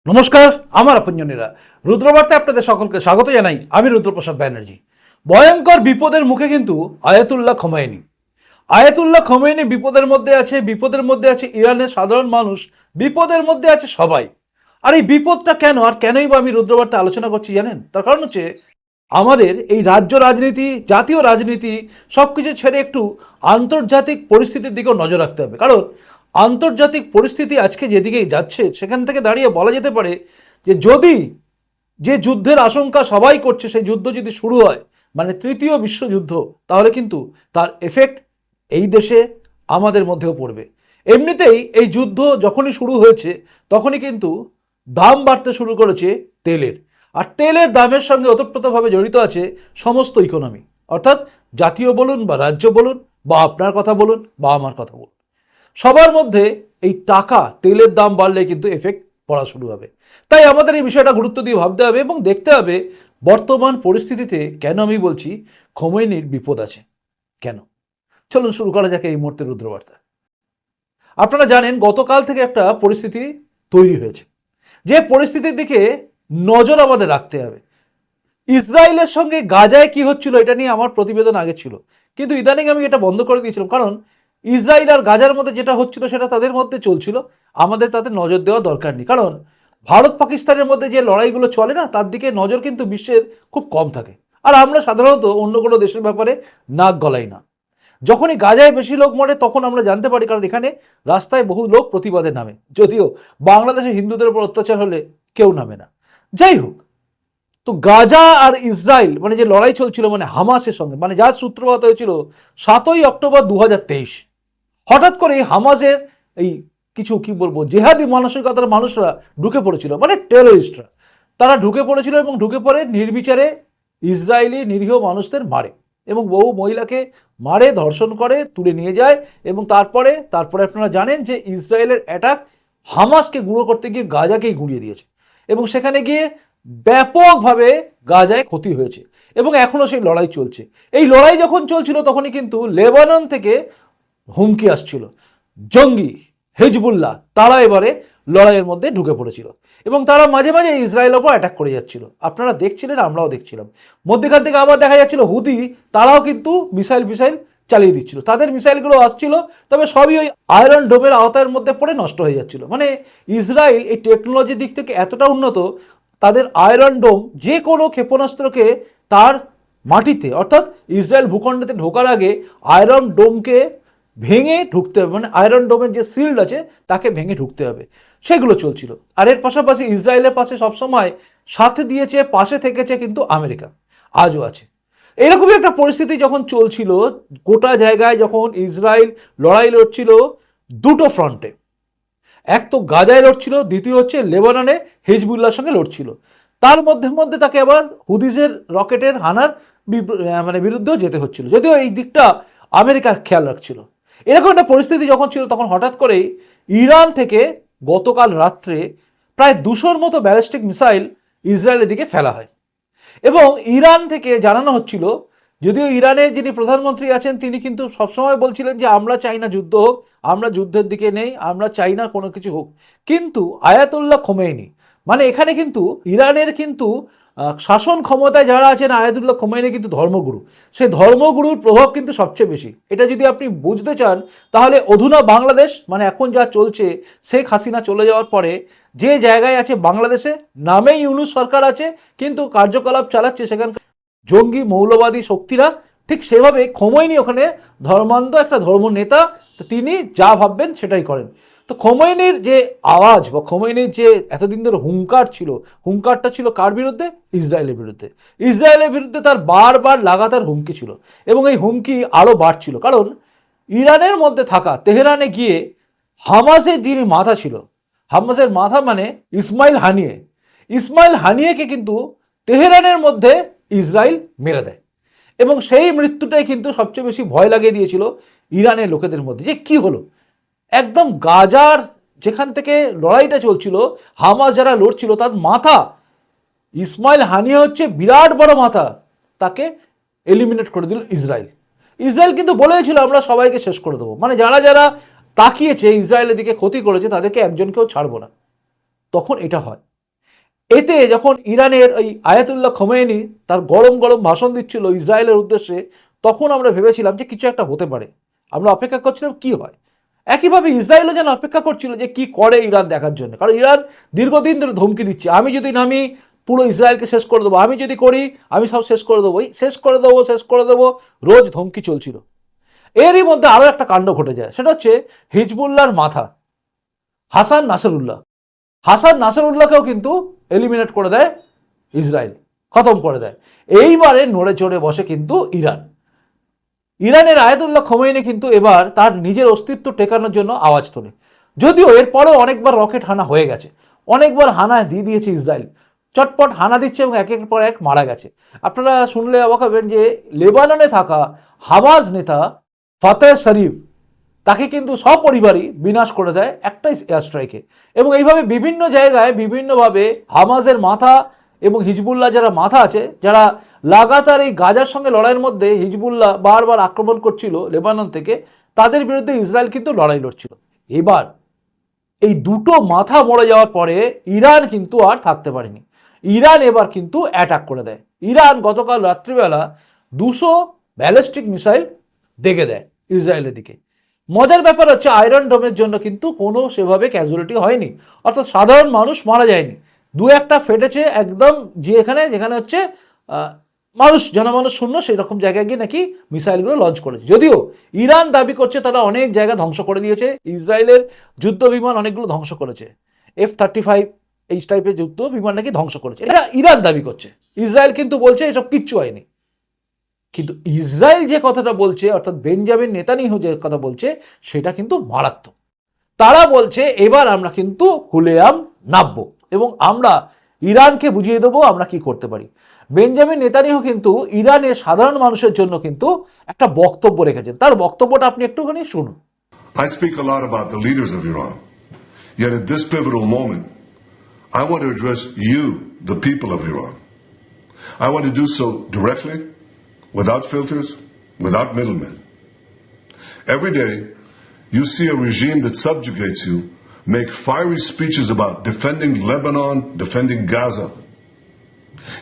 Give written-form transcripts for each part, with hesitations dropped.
নমস্কার, আমার আপনজনেরা রুদ্রবার্তায় আপনাদের সকলকে স্বাগত জানাই। আমি রুদ্রপ্রসাদ ব্যানার্জি। ভয়ঙ্কর বিপদের মুখে কিন্তু আয়াতুল্লাহ খোমেনি। আয়াতুল্লাহ খোমেনি বিপদের মধ্যে আছে, বিপদের মধ্যে আছে ইরানের সাধারণ মানুষ, বিপদের মধ্যে আছে সবাই। আর এই বিপদটা কেন, আর কেনই বা আমি রুদ্রবার্তা আলোচনা করছি জানেন? তার কারণ হচ্ছে আমাদের এই রাজ্য রাজনীতি, জাতীয় রাজনীতি সবকিছু ছেড়ে একটু আন্তর্জাতিক পরিস্থিতির দিকেও নজর রাখতে হবে। কারণ আন্তর্জাতিক পরিস্থিতি আজকে যেদিকে যাচ্ছে সেখান থেকে দাঁড়িয়ে বলা যেতে পারে যে যদি যে যুদ্ধের আশঙ্কা সবাই করছে সেই যুদ্ধ যদি শুরু হয়, মানে তৃতীয় বিশ্বযুদ্ধ, তাহলে কিন্তু তার এফেক্ট এই দেশে আমাদের মধ্যেও পড়বে। এমনিতেই এই যুদ্ধ যখনই শুরু হয়েছে তখনই কিন্তু দাম বাড়তে শুরু করেছে তেলের। আর তেলের দামের সঙ্গে ওতপ্রোতভাবে জড়িত আছে সমস্ত ইকোনমি, অর্থাৎ জাতীয় বলুন বা রাজ্য বলুন বা আপনার কথা বলুন বা আমার কথা বলুন, সবার মধ্যে এই টাকা, তেলের দাম বাড়লে কিন্তু এফেক্ট পড়া শুরু হবে। তাই আমাদের এই বিষয়টা গুরুত্ব দিয়ে ভাবতে হবে এবং দেখতে হবে বর্তমান পরিস্থিতিতে কেন আমি বলছি খোমেনির বিপদ আছে। কেন? চলুন শুরু করা যাক এই মুহূর্তে রুদ্রবার্তা। আপনারা জানেন গতকাল থেকে একটা পরিস্থিতি তৈরি হয়েছে, যে পরিস্থিতির দিকে নজর আমাদের রাখতে হবে। ইসরায়েলের সঙ্গে গাজায় কি হচ্ছিল এটা নিয়ে আমার প্রতিবেদন আগে ছিল, কিন্তু ইদানিং আমি এটা বন্ধ করে দিয়েছিলাম। কারণ ইসরায়েল আর গাজার মধ্যে যেটা হচ্ছিল সেটা তাদের মধ্যে চলছিল, আমাদের তাতে নজর দেওয়া দরকার নেই। কারণ ভারত পাকিস্তানের মধ্যে যে লড়াইগুলো চলে না, তার দিকে নজর কিন্তু বিশ্বের খুব কম থাকে। আর আমরা সাধারণত অন্য কোনো দেশের ব্যাপারে নাক গলাই না। যখনই গাজায় বেশি লোক মরে তখন আমরা জানতে পারি, কারণ এখানে রাস্তায় বহু লোক প্রতিবাদে নামে, যদিও বাংলাদেশে হিন্দুদের উপর অত্যাচার হলে কেউ নামে না। যাই হোক, তো গাজা আর ইসরায়েল মানে যে লড়াই চলছিল, মানে হামাসের সঙ্গে, মানে যার সূত্রপাত হয়েছিল 7ই অক্টোবর 2023। হঠাৎ করে হামাসের এই কিছু কি বলবো জেহাদি মানসিকতার মানুষরা ঢুকে পড়েছিল, মানে টেরোরিস্টরা। তারা ঢুকে পড়েছিল এবং ঢুকে পড়ে নির্বিচারে ইসরায়েলি নিরীহ মানুষদের মারে এবং বহু মহিলাকে মারে, ধর্ষণ করে, তুলে নিয়ে যায়। এবং তারপরে আপনারা জানেন যে ইসরায়েলের অ্যাটাক হামাসকে গুঁড়ো করতে গিয়ে গাজাকেই গুঁড়িয়ে দিয়েছে এবং সেখানে গিয়ে ব্যাপকভাবে গাজায় ক্ষতি হয়েছে এবং এখনো সেই লড়াই চলছে। এই লড়াই যখন চলছিল তখনই কিন্তু লেবানন থেকে হুমকি আসছিল। জঙ্গি হিজবুল্লাহ তারা এবারে লড়াইয়ের মধ্যে ঢুকে পড়েছিল এবং তারা মাঝে মাঝে ইসরায়েলের ওপর অ্যাটাক করে যাচ্ছিল। আপনারা দেখছিলেন, আমরাও দেখছিলাম। মধ্যখান থেকে আবার দেখা যাচ্ছিল হুদি তারাও কিন্তু মিসাইল চালিয়ে দিচ্ছিল, তাদের মিসাইলগুলো আসছিল, তবে সবই ওই আয়রন ডোমের আওতার মধ্যে পড়ে নষ্ট হয়ে যাচ্ছিল। মানে ইসরায়েল এই টেকনোলজির দিক থেকে এতটা উন্নত, তাদের আয়রন ডোম যে কোনো ক্ষেপণাস্ত্রকে তার মাটিতে, অর্থাৎ ইসরায়েল ভূখণ্ডতে ঢোকার আগে আয়রন ডোমকে ভেঙে ঢুকতে হবে, মানে আয়রন ডোমের যে শিল্ড আছে তাকে ভেঙে ঢুকতে হবে। সেগুলো চলছিল। আর এর পাশাপাশি ইসরায়েলের পাশে সবসময় সাথে দিয়েছে, পাশে থেকেছে কিন্তু আমেরিকা, আজও আছে। এরকমই একটা পরিস্থিতি যখন চলছিল, গোটা জায়গায় যখন ইসরায়েল লড়াই লড়ছিল দুটো ফ্রন্টে, এক তো গাজায় লড়ছিল, দ্বিতীয় হচ্ছে লেবাননে হিজবুল্লাহর সঙ্গে লড়ছিল। তার মধ্যে তাকে আবার হুদিজের রকেটের হানার বিরুদ্ধেও যেতে হচ্ছিল, যদিও এই দিকটা আমেরিকার খেয়াল রাখছিল। এরকম একটা পরিস্থিতি যখন ছিল তখন হঠাৎ করেই ইরান থেকে গতকাল রাত্রে প্রায় 200-র মতো ব্যালিস্টিক মিসাইল ইসরায়েলের দিকে ফেলা হয় এবং ইরান থেকে জানানো হচ্ছিল, যদিও ইরানের যিনি প্রধানমন্ত্রী আছেন তিনি কিন্তু সবসময় বলছিলেন যে আমরা চাই না যুদ্ধ হোক, আমরা যুদ্ধের দিকে নেই, আমরা চাই না কোনো কিছু হোক, কিন্তু আয়াতুল্লাহ খোমেনি, মানে এখানে কিন্তু ইরানের কিন্তু শাসন ক্ষমতায় যারা আছেন, আয়াতুল্লাহ খোমেনি কিন্তু ধর্মগুরু। সেই ধর্মগুরুর প্রভাব কিন্তু সবচেয়ে বেশি। এটা যদি আপনি বুঝতে চান তাহলে অধুনা বাংলাদেশ, মানে এখন যা চলছে, শেখ হাসিনা চলে যাওয়ার পরে যে জায়গায় আছে বাংলাদেশে, নামে ইউনূস সরকার আছে কিন্তু কার্যকলাপ চালাচ্ছে সেখানকার জঙ্গি মৌলবাদী শক্তিরা, ঠিক সেভাবে খোমেনি ওখানে ধর্মান্ধ একটা ধর্ম নেতা, তো তিনি যা ভাববেন সেটাই করেন। তো খোমেনির যে আওয়াজ বা খোমেনির যে এতদিন ধরে হুঙ্কার ছিল, হুঙ্কারটা ছিল কার বিরুদ্ধে? ইসরায়েলের বিরুদ্ধে। ইসরায়েলের বিরুদ্ধে তার বারবার লাগাতার হুমকি ছিল এবং এই হুমকি আরও বাড়ছিল, কারণ ইরানের মধ্যে থাকা তেহরানে গিয়ে হামাসের যিনি মাথা ছিল, হামাসের মাথা মানে ইসমাইল হানিয়েকে কিন্তু তেহরানের মধ্যে ইসরায়েল মেরে দেয় এবং সেই মৃত্যুটাই কিন্তু সবচেয়ে বেশি ভয় লাগিয়ে দিয়েছিল ইরানের লোকেদের মধ্যে, যে কি হলো একদম গাজার যেখান থেকে লড়াইটা চলছিল, হামাস যারা লড়ছিল তার মাথা ইসমাইল হানিয়া হচ্ছে বিরাট বড় মাথা, তাকে এলিমিনেট করে দিল ইসরায়েল কিন্তু বলেছিল আমরা সবাইকে শেষ করে দেবো, মানে যারা তাকিয়েছে ইসরায়েলের দিকে ক্ষতি করেছে তাদেরকে একজনকেও ছাড়বো না। তখন এটা হয় এতে যখন ইরানের ওই আয়াতুল্লাহ খোমেনি তার গরম গরম ভাষণ দিচ্ছিল ইসরায়েলের উদ্দেশ্যে, তখন আমরা ভেবেছিলাম যে কিছু একটা হতে পারে, আমরা অপেক্ষা করছিলাম কি হয়। একইভাবে ইসরায়েলও যেন অপেক্ষা করছিল যে কি করে ইরান দেখার জন্য, কারণ ইরান দীর্ঘদিন ধরে ধমকি দিচ্ছে, আমি যদি নামি পুরো ইসরায়েলকে শেষ করে দেবো, আমি যদি করি আমি সব শেষ করে দেবো, শেষ করে দেবো, শেষ করে দেবো, রোজ ধমকি চলছিল। এরই মধ্যে আরও একটা কাণ্ড ঘটে যায়, সেটা হচ্ছে হিজবুল্লাহর মাথা হাসান নাসরুল্লাহ, হাসান নাসরুল্লাহকেও কিন্তু এলিমিনেট করে দেয় ইসরায়েল, খতম করে দেয়। এইবারে নড়ে চড়ে বসে কিন্তু ইরান। ইরানের আয়াতুল্লাহ খোমেনি কিন্তু এবার তার নিজের অস্তিত্ব টেকানোর জন্য আওয়াজ তোলে। যদিও এরপরেও অনেকবার রকেট হানা হয়ে গেছে, অনেকবার হানা দিয়ে দিয়েছে ইসরায়েল, চটপট হানা দিচ্ছে এবং একের পর এক মারা গেছে। আপনারা শুনলে অবাক হবেন যে লেবাননে থাকা হামাজ নেতা ফাতেহ শরীফ, তাকে কিন্তু সপরিবারই বিনাশ করে দেয় একটাই এয়ার স্ট্রাইকে। এবং এইভাবে বিভিন্ন জায়গায় বিভিন্নভাবে হামাজের মাথা এবং হিজবুল্লাহ যারা মাথা আছে, যারা লাগাতার এই গাজার সঙ্গে লড়াইয়ের মধ্যে হিজবুল্লাহ বারবার আক্রমণ করছিল লেবানন থেকে, তাদের বিরুদ্ধে ইসরায়েল কিন্তু লড়াই লড়ছিল। এবার এই দুটো মাথা মরে যাওয়ার পরে ইরান কিন্তু আর থাকতে পারেনি, ইরান এবার কিন্তু অ্যাটাক করে দেয়। ইরান গতকাল রাত্রিবেলা 200 ব্যালিস্টিক মিসাইল দেখে দেয় ইসরায়েলের দিকে। মজার ব্যাপার হচ্ছে আয়রন ডোমের জন্য কিন্তু কোনো সেভাবে ক্যাজুয়ালিটি হয়নি, অর্থাৎ সাধারণ মানুষ মারা যায়নি। দু একটা ফেটেছে একদম, যেখানে হচ্ছে মানুষ জনমানুষ শূন্য সেই রকম জায়গায় গিয়ে নাকি মিসাইলগুলো লঞ্চ করেছে। যদিও ইরান দাবি করছে তারা অনেক জায়গা ধ্বংস করে দিয়েছে, ইসরায়েলের যুদ্ধ বিমান অনেকগুলো ধ্বংস করেছে, F-35 এই টাইপের যুদ্ধ বিমান নাকি ধ্বংস করেছে, এটা ইরান দাবি করছে। ইসরায়েল কিন্তু বলছে এসব কিচ্ছু হয়নি। কিন্তু ইসরায়েল যে কথাটা বলছে, অর্থাৎ বেঞ্জামিন নেতানিয়াহু যে কথা বলছে, সেটা কিন্তু মারাত্মক। তারা বলছে এবার আমরা কিন্তু খুলেআম নামবো এবং আমরা ইরানকে বুঝিয়ে দেবো আমরা কি করতে পারি। বেঞ্জামিন নেতানিয়াহু কিন্তু ইরানের সাধারণ মানুষের জন্য কিন্তু একটা বক্তব্য রেখেছেন, তার বক্তব্যটা আপনি একটুখানি শুনুন। I speak a lot about the leaders of Iran. Yet at this pivotal moment, I want to address you, the people of Iran. I want to do so directly, without filters, without middlemen. Every day, you see a regime that subjugates you make fiery speeches about defending Lebanon, defending Gaza.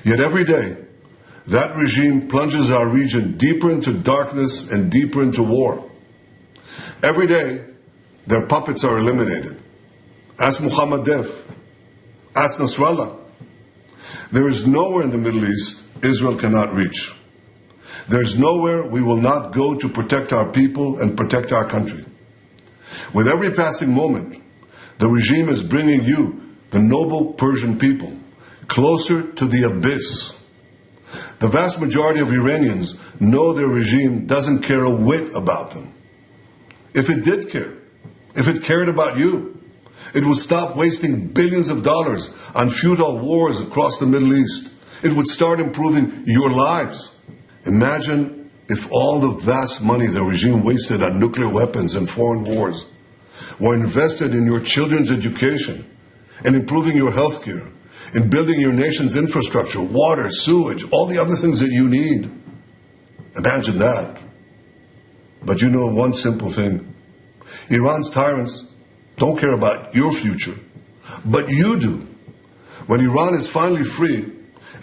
Yet every day, that regime plunges our region deeper into darkness and deeper into war. Every day, their puppets are eliminated. Ask Mohammed Deif. Ask Nasrallah. There is nowhere in the Middle East Israel cannot reach. There is nowhere we will not go to protect our people and protect our country. With every passing moment, the regime is bringing you, the noble Persian people, closer to the abyss. The vast majority of Iranians know their regime doesn't care a whit about them. If it did care, if it cared about you, it would stop wasting billions of dollars on futile wars across the Middle East. It would start improving your lives. Imagine if all the vast money the regime wasted on nuclear weapons and foreign wars were invested in your children's education, in improving your health care, in building your nation's infrastructure, water, sewage, all the other things that you need. Imagine that. But you know one simple thing. Iran's tyrants don't care about your future, but you do. When Iran is finally free,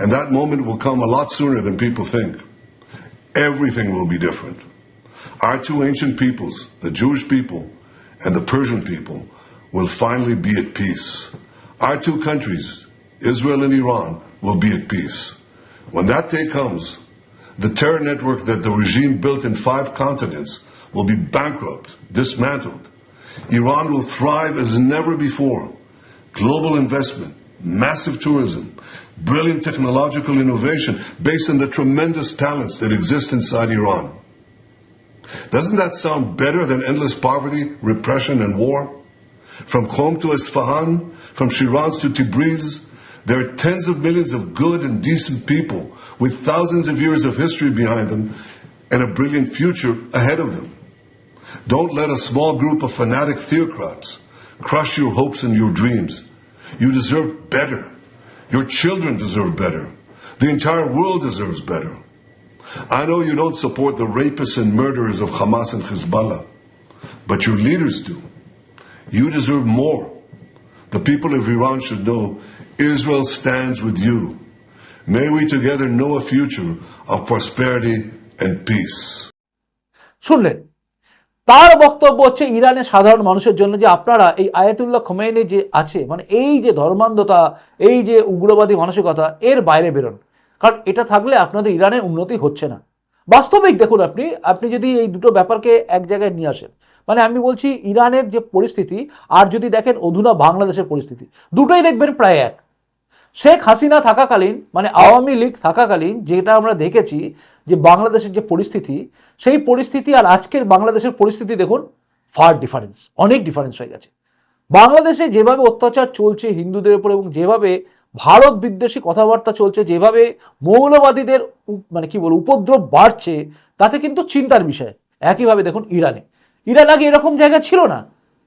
and that moment will come a lot sooner than people think, everything will be different. Our two ancient peoples, the Jewish people and the Persian people, will finally be at peace. Our two countries, Israel and Iran, will be at peace. When that day comes, the terror network that the regime built in 5 continents will be bankrupt, dismantled. Iran will thrive as never before. Global investment, massive tourism, brilliant technological innovation based on the tremendous talents that exist inside Iran. Doesn't that sound better than endless poverty, repression, and war? From Qom to Isfahan, from Shiraz to Tabriz, there are tens of millions of good and decent people with thousands of years of history behind them and a brilliant future ahead of them. Don't let a small group of fanatic theocrats crush your hopes and your dreams. You deserve better. Your children deserve better. The entire world deserves better. I know you don't support the rapists and murderers of Hamas and Hezbollah, but your leaders do. You deserve more. The people of Iran should know Israel stands with you. May we together know a future of prosperity and peace. শুনলেন, তার বক্তব্য হচ্ছে ইরানের সাধারণ মানুষের জন্য যে আপনারা এই আয়াতুল্লাহ খোমেনি যে আছে, মানে এই যে ধর্মান্ধতা, এই যে উগ্রবাদী মানসিকতা, এর বাইরে বেরোন, কারণ এটা থাকলে আপনাদের ইরানের উন্নতি হচ্ছে না। বাস্তবিক দেখুন, আপনি যদি এই দুটো ব্যাপারকে এক জায়গায় নিয়ে আসেন, মানে আমি বলছি ইরানের যে পরিস্থিতি আর যদি দেখেন অধুনা বাংলাদেশের পরিস্থিতি, দুটোই দেখবেন প্রায় এক। শেখ হাসিনা থাকাকালীন, মানে আওয়ামী লীগ থাকাকালীন যেটা আমরা দেখেছি যে বাংলাদেশের যে পরিস্থিতি, সেই পরিস্থিতি আর আজকের বাংলাদেশের পরিস্থিতি দেখুন, ফার ডিফারেন্স, অনেক ডিফারেন্স হয়ে গেছে। বাংলাদেশে যেভাবে অত্যাচার চলছে হিন্দুদের উপর, এবং যেভাবে ভারত বিদ্বেষী কথাবার্তা চলছে, যেভাবে মৌলবাদীদের মানে কি বলবো উপদ্রব বাড়ছে, তাতে কিন্তু চিন্তার বিষয়। একইভাবে দেখুন ইরান আগে এরকম জায়গা ছিল না।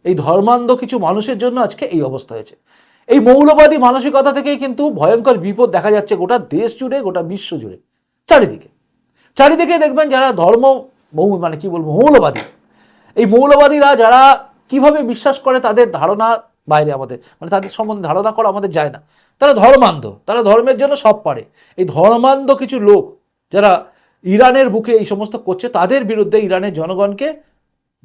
এই ধর্মান্ধ কিছু মানুষের জন্য আজকে এই অবস্থা হয়েছে। এই মৌলবাদী মানসিকতা থেকেই কিন্তু ভয়ঙ্কর বিপদ দেখা যাচ্ছে গোটা দেশ জুড়ে, গোটা বিশ্ব জুড়ে, চারিদিকে দেখবেন যারা মানে কি বলবো মৌলবাদী, এই মৌলবাদীরা যারা কিভাবে বিশ্বাস করে তাদের ধারণা বাইরে, আমাদের মানে তাদের সম্বন্ধে ধারণা করা আমাদের যায় না। তারা ধর্মান্ধ, তারা ধর্মের জন্য সব পারে। এই ধর্মান্ধ কিছু লোক যারা ইরানের বুকে এই সমস্ত করছে, তাদের বিরুদ্ধে ইরানের জনগণকে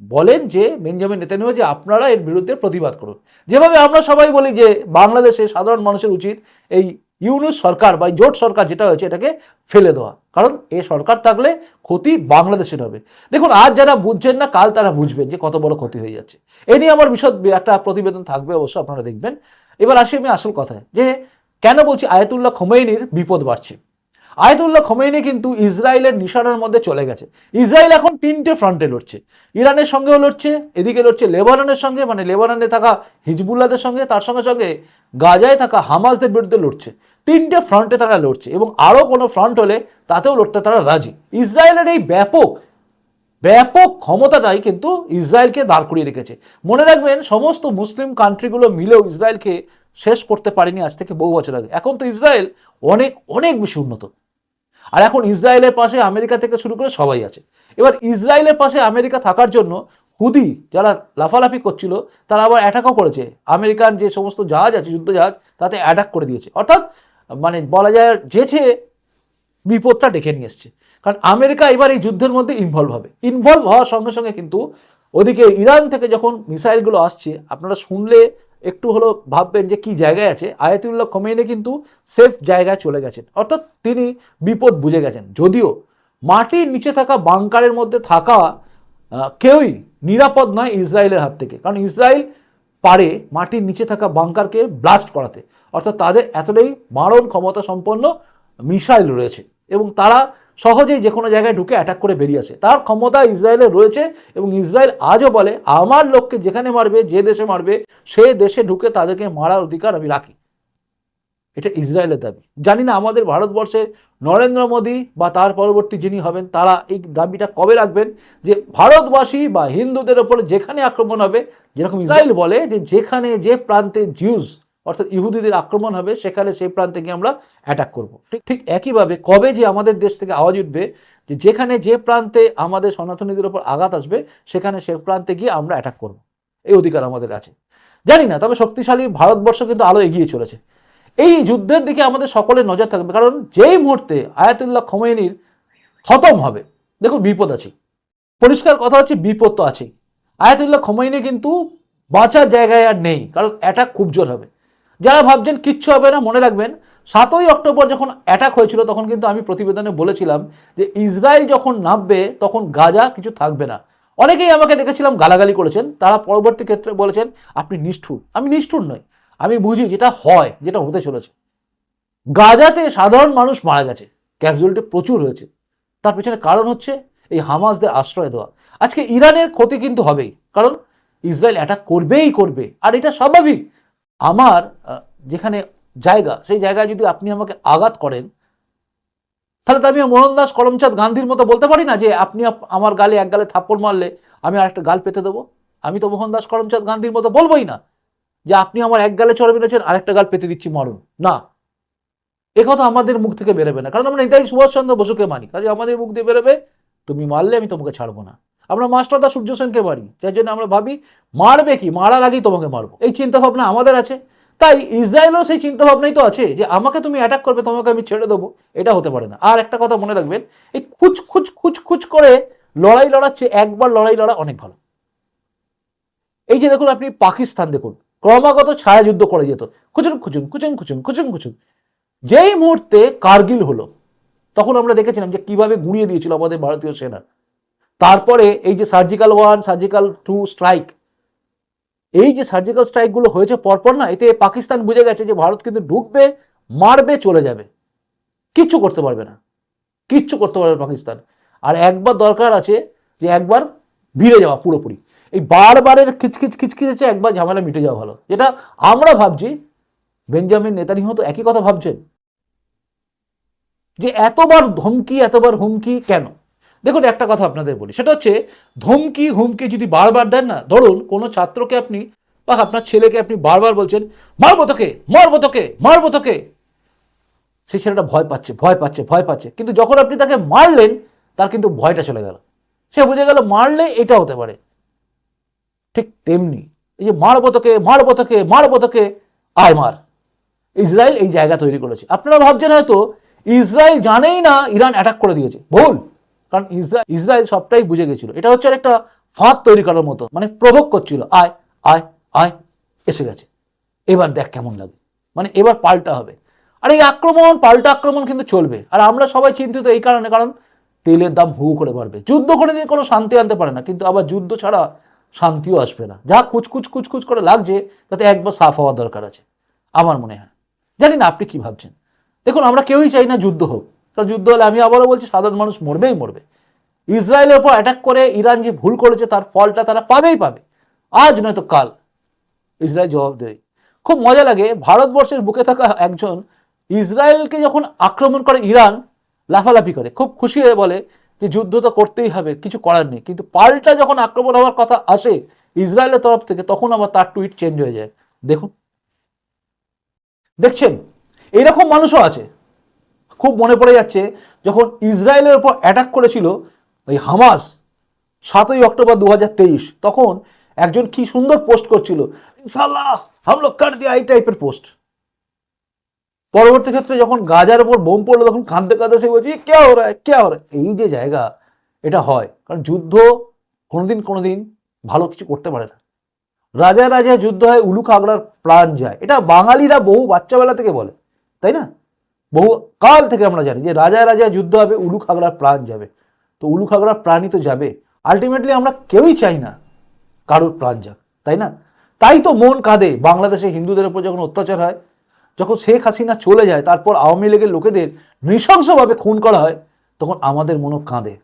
বলেন যে বেঞ্জামিন নেতানিয়াহু যে আপনারা এর বিরুদ্ধে প্রতিবাদ করুন। যেভাবে আমরা সবাই বলি যে বাংলাদেশে সাধারণ মানুষের উচিত এই ইউনূস সরকার বা জোট সরকার যেটা হয়েছে এটাকে ফেলে দেওয়া, কারণ এই সরকার থাকলে ক্ষতি বাংলাদেশের হবে। দেখুন, আজ যারা বুঝছেন না, কাল তারা বুঝবেন যে কত বড় ক্ষতি হয়ে যাচ্ছে। এ নিয়ে আমার বিশদ একটা প্রতিবেদন থাকবে, অবশ্য আপনারা দেখবেন। এবার আসি আমি আসল কথায়, যে কেন বলছি আয়াতুল্লাহ খোমেনির বিপদ বাড়ছে। আয়াতুল্লাহ খোমেনি কিন্তু ইসরায়েলের নিশানার মধ্যে চলে গেছে। ইসরায়েল এখন 3টে ফ্রন্টে লড়ছে, ইরানের সঙ্গেও লড়ছে, এদিকে লড়ছে লেবাননের সঙ্গে, মানে লেবাননে থাকা হিজবুল্লাহদের সঙ্গে, তার সঙ্গে সঙ্গে গাজায় থাকা হামাসদের বিরুদ্ধে লড়ছে। 3টে ফ্রন্টে তারা লড়ছে, এবং আরও কোনো ফ্রন্ট হলে তাতেও লড়তে তারা রাজি। ইসরায়েলের এই ব্যাপক ক্ষমতাটাই কিন্তু ইসরায়েলকে দাঁড় করিয়ে রেখেছে। মনে রাখবেন, সমস্ত মুসলিম কান্ট্রিগুলো মিলেও ইসরায়েলকে শেষ করতে পারেনি আজ থেকে বহু বছর আগে। এখন তো ইসরায়েল অনেক অনেক বেশি উন্নত, আর এখন ইসরায়েলের পাশে আমেরিকা থেকে শুরু করে সবাই আছে। এবার ইসরায়েলের পাশে আমেরিকা থাকার জন্য হুদি যারা লাফালাফি করছিল, তারা আবার অ্যাটাকও করেছে। আমেরিকান যে সমস্ত জাহাজ আছে, যুদ্ধ জাহাজ, তাতে অ্যাটাক করে দিয়েছে। অর্থাৎ মানে বলা যায় যেছে বিপদটা ডেকে নিয়ে এসছে। কারণ আমেরিকা এবার এই যুদ্ধের মধ্যে ইনভলভ হওয়ার সঙ্গে সঙ্গে কিন্তু ওদিকে ইরান থেকে যখন মিসাইলগুলো আসছে, আপনারা শুনলে একটু হলো ভাববেন যে কি জায়গায় আছে। আয়াতুল্লাহ খোমেনি কিন্তু সেফ জায়গায় চলে গেছেন, অর্থাৎ তিনি বিপদ বুঝে গেছেন। যদিও মাটির নিচে থাকা বাংকারের মধ্যে থাকা কেউই নিরাপদ নয় ইসরায়েলের হাত থেকে, কারণ ইসরায়েল পারে মাটির নিচে থাকা বাংকারকে ব্লাস্ট করাতে, অর্থাৎ তাদের এতটাই মারণ ক্ষমতা সম্পন্ন মিসাইল রয়েছে, এবং তারা সহজেই যে কোনো জায়গায় ঢুকে অ্যাটাক করে বেরিয়ে আসে। তার ক্ষমতা ইসরায়েলের রয়েছে, এবং ইসরায়েল আজও বলে আমার লোককে যেখানে মারবে, যে দেশে মারবে, সে দেশে ঢুকে তাদেরকে মারার অধিকার আমি রাখি। এটা ইসরায়েলের দাবি। জানি না আমাদের ভারতবর্ষের নরেন্দ্র মোদী বা তার পরবর্তী যিনি হবেন, তারা এই দাবিটা কবে রাখবেন যে ভারতবাসী বা হিন্দুদের ওপর যেখানে আক্রমণ হবে, যেরকম ইসরায়েল বলে যে যেখানে যে প্রান্তে জিউস অর্থাৎ ইহুদিদের আক্রমণ হবে, সেখানে সেই প্রান্তে গিয়ে আমরা অ্যাটাক করব। ঠিক একইভাবে কবে যে আমাদের দেশ থেকে আওয়াজ উঠবে যে যেখানে যে প্রান্তে আমাদের সনাতনীদের ওপর আঘাত আসবে, সেখানে সে প্রান্তে গিয়ে আমরা অ্যাটাক করব, এই অধিকার আমাদের আছে। জানি না, তবে শক্তিশালী ভারতবর্ষ কিন্তু আরও এগিয়ে চলেছে। এই যুদ্ধের দিকে আমাদের সকলের নজর থাকবে, কারণ যেই মুহূর্তে আয়াতুল্লাহ খোমেনির খতম হবে, দেখুন বিপদ আছে। পরিষ্কার কথা হচ্ছে, বিপদ তো আছেই। আয়াতুল্লাহ খোমেনি কিন্তু বাঁচার জায়গায় আর নেই, কারণ অ্যাটাক খুব জোর হবে। যারা ভাবছেন কিচ্ছু হবে না, মনে রাখবেন 7ই অক্টোবর যখন অ্যাটাক হয়েছিল, তখন কিন্তু আমি প্রতিবেদনে বলেছিলাম যে ইসরায়েল যখন নামবে তখন গাজা কিছু থাকবে না। অনেকেই আমাকে দেখেছিলাম গালাগালি করেছেন, তারা পরবর্তী ক্ষেত্রে বলেছেন আপনি নিষ্ঠুর। আমি নিষ্ঠুর নই, আমি বুঝি যেটা হয়, যেটা হতে চলেছে। গাজাতে সাধারণ মানুষ মারা গেছে, ক্যাজুয়ালিটি প্রচুর হয়েছে। তার পেছনে কারণ হচ্ছে এই হামাসদের আশ্রয় দেওয়া। আজকে ইরানের ক্ষতি কিন্তু হবেই, কারণ ইসরায়েল অ্যাটাক করবে, আর এটা স্বাভাবিক। আমার যেখানে জায়গা, সেই জায়গায় যদি আপনি আমাকে আঘাত করেন, তাহলে তো আমি মোহনদাস করমচাঁদ গান্ধীর মতো বলতে পারি না যে আপনি আমার গালে এক গালে থাপ্পড় মারলে আমি আর একটা গাল পেতে দেবো। আমি তো মোহনদাস করমচাঁদ গান্ধীর মতো বলবোই না যে আপনি আমার এক গালে চড়ে মেরেছেন, আরেকটা গাল পেতে দিচ্ছি, মারুন না। একথা আমাদের মুখ থেকে বেরোবে না, কারণ আমরা নেতাজি সুভাষচন্দ্র বসুকে মানি। কাজে আমাদের মুখ দিয়ে বেরোবে তুমি মারলে আমি তোমাকে ছাড়বো না। আমরা মাস্টারদা সূর্য সেনকে মারি, যার জন্য আমরা ভাবি মারবে কি, মারার আগেই তোমাকে মারবো। এই চিন্তা ভাবনা আমাদের আছে। তাই ইসরায়েলও সেই চিন্তা ভাবনাই তো আছে যে আমাকে তুমি অ্যাটাক করবে, তোমাকে আমি ছেড়ে দেবো, এটা হতে পারে না। আর একটা কথা মনে রাখবেন, এই খুচ করে লড়াই লড়াচ্ছে, একবার লড়াই লড়া অনেক ভালো। এই যে দেখুন আপনি পাকিস্তান দেখুন, ক্রমাগত ছায়া যুদ্ধ করে যেত, খুচুন। যেই মুহূর্তে কার্গিল হলো, তখন আমরা দেখেছিলাম যে কিভাবে গুঁড়িয়ে দিয়েছিল আমাদের ভারতীয় সেনা। তারপরে এই যে সার্জিক্যাল 1, সার্জিক্যাল 2 স্ট্রাইক, এই যে সার্জিক্যাল স্ট্রাইকগুলো হয়েছে পরপর না, এতে পাকিস্তান বুঝে গেছে যে ভারত কিন্তু ঢুকবে, মারবে, চলে যাবে, কিচ্ছু করতে পারবে না, কিচ্ছু করতে পারবে পাকিস্তান। আর একবার দরকার আছে যে একবার ভিড়ে যাওয়া পুরোপুরি, এই বারবারের খিচখিচে একবার ঝামেলা মিটে যাওয়া ভালো। যেটা আমরা ভাবছি, বেঞ্জামিন নেতানিয়াহু তো একই কথা ভাবছেন, যে এতবার ধমকি, এতবার হুমকি কেন? দেখুন একটা কথা আপনাদের বলি, সেটা হচ্ছে ধমকি হুমকি যদি বারবার দেন না, ধরুন কোনো ছাত্রকে আপনি বা আপনার ছেলেকে আপনি বারবার বলছেন মারবো তোকে, মারবো তোকে, মারবো তোকে, সেই ছেলেটা ভয় পাচ্ছে, কিন্তু যখন আপনি তাকে মারলেন, তার কিন্তু ভয়টা চলে গেল, সে বুঝে গেল মারলে এটা হতে পারে। ঠিক তেমনি এই যে মারবো তোকে, আয় মার, ইসরায়েল এই জায়গা তৈরি করেছে। আপনারা ভাবছেন হয়তো ইসরায়েল জানেই না ইরান অ্যাটাক করে দিয়েছে, ভুল। কারণ ইসরায়েল সবটাই বুঝে গেছিল, এটা হচ্ছে একটা ফাঁদ তৈরি করার মতো, মানে প্রভোগ করছিল, আয় আয় আয়, এসে গেছে, এবার দেখ কেমন লাগে, মানে এবার পাল্টা হবে। আর এই পাল্টা আক্রমণ কিন্তু চলবে। আর আমরা সবাই চিন্তিত এই কারণে, কারণ তেলের দাম হু করে বাড়বে। যুদ্ধ করে নিয়ে কোনো শান্তি আনতে পারে না, কিন্তু আবার যুদ্ধ ছাড়া শান্তিও আসবে না। যা কুচকুচ করে লাগছে, তাতে একবার সাফ হওয়া দরকার আছে আমার মনে হয়। জানি না আপনি কি ভাবছেন। দেখুন আমরা কেউই চাই না যুদ্ধ হোক, কারণ যুদ্ধ হলে আমি আবারও বলছি সাধারণ মানুষ মরবে। ইসরায়েলের উপর অ্যাটাক করে ইরান যে ভুল করেছে তার ফলটা তারা পাবে, আজ নয়তো কাল ইসরায়েল জবাব দেবে। খুব মজা লাগে, ভারতবর্ষের বুকে থাকা একজন ইসরায়েলকে যখন আক্রমণ করে ইরান লাফালাফি করে, খুব খুশি হয়ে বলে যে যুদ্ধ তো করতেই হবে, কিছু করার নেই। কিন্তু পাল্টা যখন আক্রমণ হওয়ার কথা আসে ইসরায়েলের তরফ থেকে, তখন আবার তার টুইট চেঞ্জ হয়ে যায়। দেখছেন এইরকম মানুষও আছে। খুব মনে পড়ে যাচ্ছে যখন ইসরায়েলের উপর অ্যাটাক করেছিল ওই হামাস 7ই অক্টোবর 2023, তখন একজন কি সুন্দর পোস্ট করছিল, ইনশাআল্লাহ হাম লোগ কর দিয়া, এই টাইপের পোস্ট। পরবর্তী ক্ষেত্রে যখন গাজার উপর বোম পড়লো, তখন কাঁদতে সে বলছে ক্যা হো রা হ্যায়। এই যে জায়গা, এটা হয় কারণ যুদ্ধ কোনোদিন ভালো কিছু করতে পারে না। রাজা যুদ্ধ হয়, উলুখ আগড়ার প্রাণ যায়, এটা বাঙালিরা বহু বাচ্চাবেলা থেকে বলে, তাই না? বহু কাল থেকে আমরা জানি যে রাজা যুদ্ধ হবে, উলুখ আগড়ার প্রাণ যাবে। তো উলুখ আগড়ার প্রাণই তো যাবে, আলটিমেটলি আমরা কেউই চাই না কারোর প্রাণ যাক, তাই না? তাই তো মন কাঁদে বাংলাদেশে হিন্দুদের উপর যখন অত্যাচার হয়, যখন শেখ হাসিনা চলে যায়, তারপর আওয়ামী লীগের লোকেদের নৃশংসভাবে খুন করা হয়, তখন আমাদের মনও কাঁদে,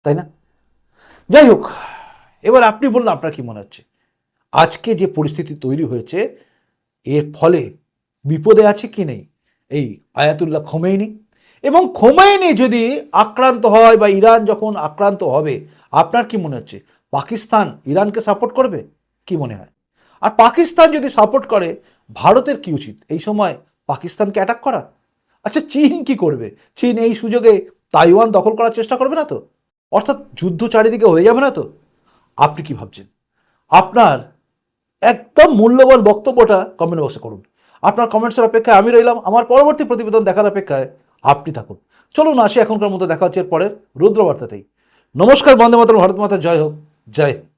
তাই না? যাই হোক, এবার আপনি বলুন আপনার কি মনে হচ্ছে আজকে যে পরিস্থিতি তৈরি হয়েছে, এর ফলে বিপদে আছে কি নেই এই আয়াতুল্লাহ খোমেনি? এবং খোমেনি যদি আক্রান্ত হয় বা ইরান যখন আক্রান্ত হবে, আপনার কি মনে হচ্ছে পাকিস্তান ইরানকে সাপোর্ট করবে? কি মনে হয়? আর পাকিস্তান যদি সাপোর্ট করে, ভারতের কি উচিত এই সময় পাকিস্তানকে অ্যাটাক করা? আচ্ছা চীন কি করবে? চীন এই সুযোগে তাইওয়ান দখল করার চেষ্টা করবে না তো? অর্থাৎ যুদ্ধ চারিদিকে হয়ে যাবে না তো? আপনি কি ভাবছেন? আপনার একদম মূল্যবান বক্তব্যটা কমেন্ট বক্সে করুন। আপনার কমেন্টসের অপেক্ষায় আমি রইলাম, আমার পরবর্তী প্রতিবেদন দেখার অপেক্ষায় আপনি থাকুন। চলুন আসি এখনকার মতো দেখা হচ্ছে পরের রুদ্রবার্তাতেই। নমস্কার, বন্দে মাতরম, ভারত মাতা জয় হোক, জয় হিন্দ।